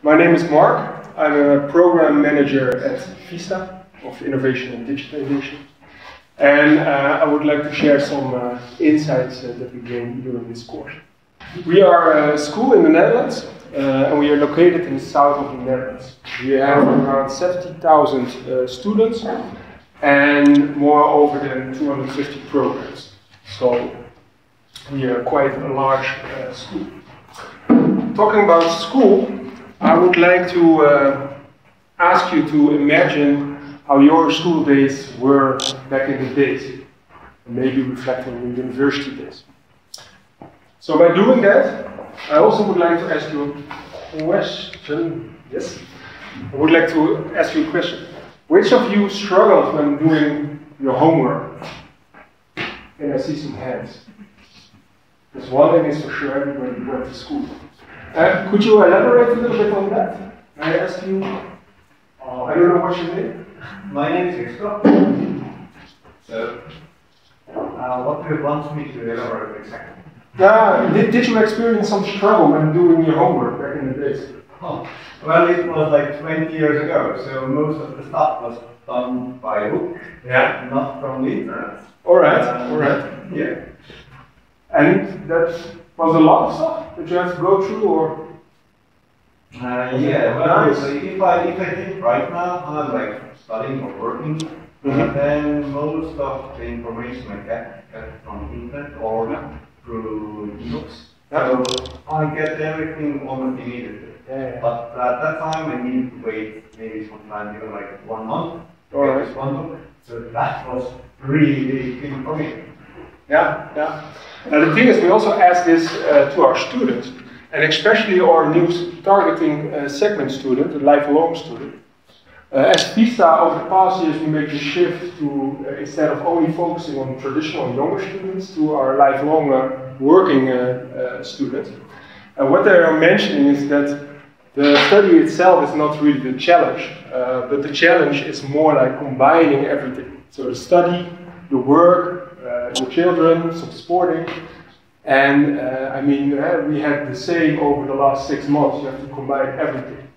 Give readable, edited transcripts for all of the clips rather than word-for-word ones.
My name is Mark. I'm a program manager at VISTA of Innovation and Digitalization. And I would like to share some insights that we gained during this course. We are a school in the Netherlands, and we are located in the south of the Netherlands. We have around 70,000 students and more than 250 programs. So we are quite a large school. Talking about school, I would like to ask you to imagine how your school days were back in the days, and maybe reflecting on your university days. So by doing that, I also would like to ask you a question. Yes? I would like to ask you a question. Which of you struggled when doing your homework? And I see some hands. Because one thing is for sure, everybody went to school. Could you elaborate a little bit on that? May I ask you? I don't know what's your name. My name is Riga. So, what do you want me to elaborate exactly? Did you experience some struggle when doing your homework back in the days? Oh, well, it was like 20 years ago, so most of the stuff was done by book, not from the internet. Alright, Yeah. And that was a lot of stuff that you had to go through, or? Yeah, well, nice. if I did right now, I'm like studying or working, then most of the information I get from the internet or through ebooks. So I get everything almost immediately. But at that time I needed to wait maybe sometimes even like 1 month to get this one book. So that was really big for me. Yeah. Now the thing is, we also ask this to our students, and especially our new targeting segment student, the lifelong student. As VISTA, over the past years, we made the shift to, instead of only focusing on traditional younger students, to our lifelong working students. And what they are mentioning is that the study itself is not really the challenge, but the challenge is more like combining everything. So the study, the work, your children, some sporting, and I mean, we had the same over the last 6 months. You have to combine everything.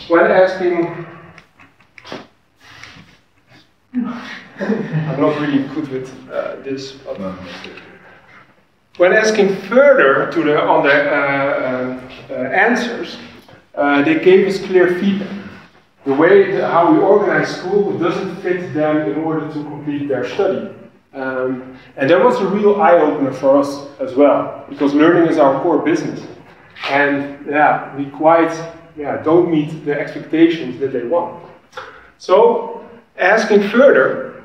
When asking, I'm not really good with this. But when asking further to on the answers, they gave us clear feedback. The way how we organize school doesn't fit them in order to complete their study. And that was a real eye-opener for us as well, because learning is our core business. And we quite don't meet the expectations that they want. So, asking further,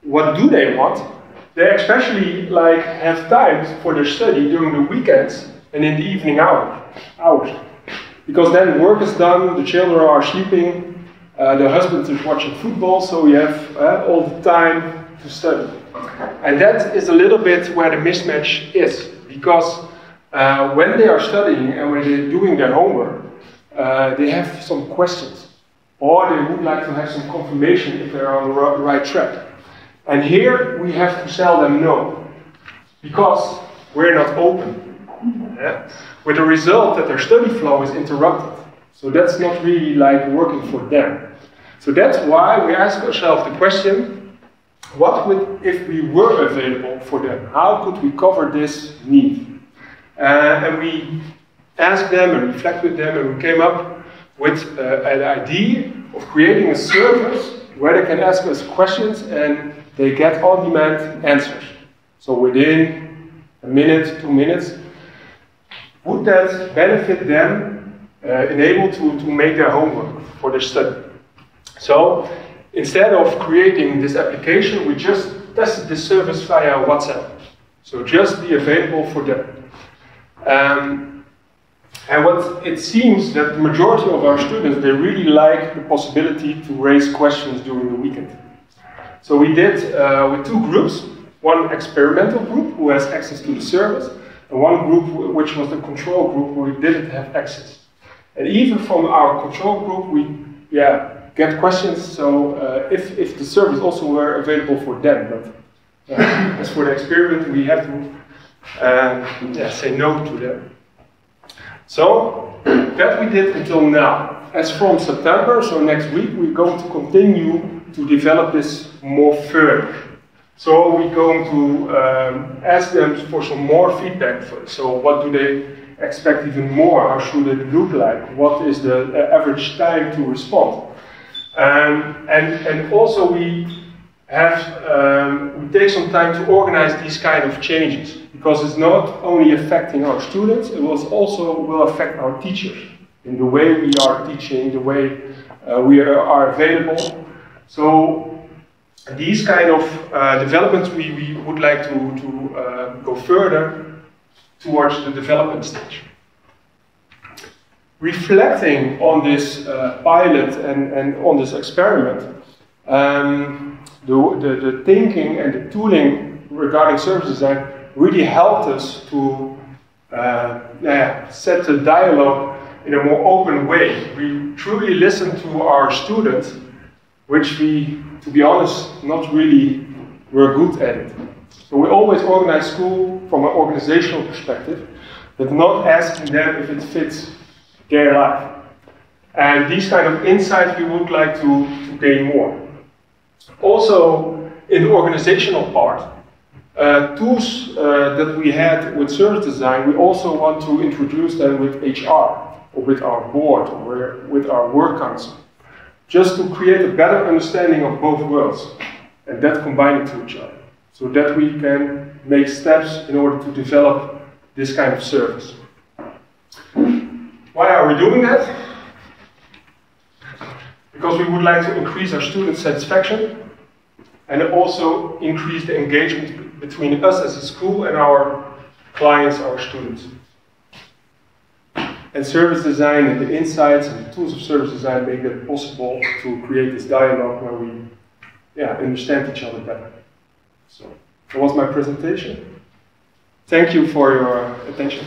what do they want? They especially have time for their study during the weekends and in the evening hours. Because then work is done, the children are sleeping, the husband is watching football, so you have all the time to study. And that is a little bit where the mismatch is, because when they are studying and when they're doing their homework, they have some questions, or they would like to have some confirmation if they're on the right track. And here we have to tell them no, because we're not open. With the result that their study flow is interrupted. So that's not really working for them. So that's why we ask ourselves the question, what would, if we were available for them, how could we cover this need? And we asked them and reflect with them, and we came up with an idea of creating a service where they can ask us questions and they get on-demand answers. So within a minute, 2 minutes, would that benefit them, enable to make their homework for their study? So, instead of creating this application, we just tested this service via WhatsApp. So just be available for them. And what it seems that the majority of our students, they really like the possibility to raise questions during the weekend. So we did with 2 groups, one experimental group who has access to the service, and one group which was the control group where we didn't have access. And even from our control group, we get questions, so if the service also were available for them. But as for the experiment, we have to and yeah, say no to them. So that we did until now. As from September, so next week, we're going to continue to develop this more further. So we're going to ask them for some more feedback. So what do they expect even more? How should it look like? What is the average time to respond? And also we have we take some time to organize these kind of changes, because it's not only affecting our students, it also will affect our teachers in the way we are teaching, the way we are available. So these kind of developments we would like to go further towards the development stage. Reflecting on this pilot and on this experiment, the thinking and the tooling regarding service design really helped us to set the dialogue in a more open way. We truly listen to our students, which we, to be honest, not really were good at it. So we always organize school from an organizational perspective, but not asking them if it fits their life. And these kind of insights we would like to gain more. Also, in the organizational part, tools that we had with service design, we also want to introduce them with HR, or with our board, or with our work council, just to create a better understanding of both worlds, and that combine it to each other, so that we can make steps in order to develop this kind of service. Why are we doing that? Because we would like to increase our student satisfaction and also increase the engagement between us as a school and our clients, our students. And service design and the insights and the tools of service design make it possible to create this dialogue where we understand each other better. So that was my presentation. Thank you for your attention.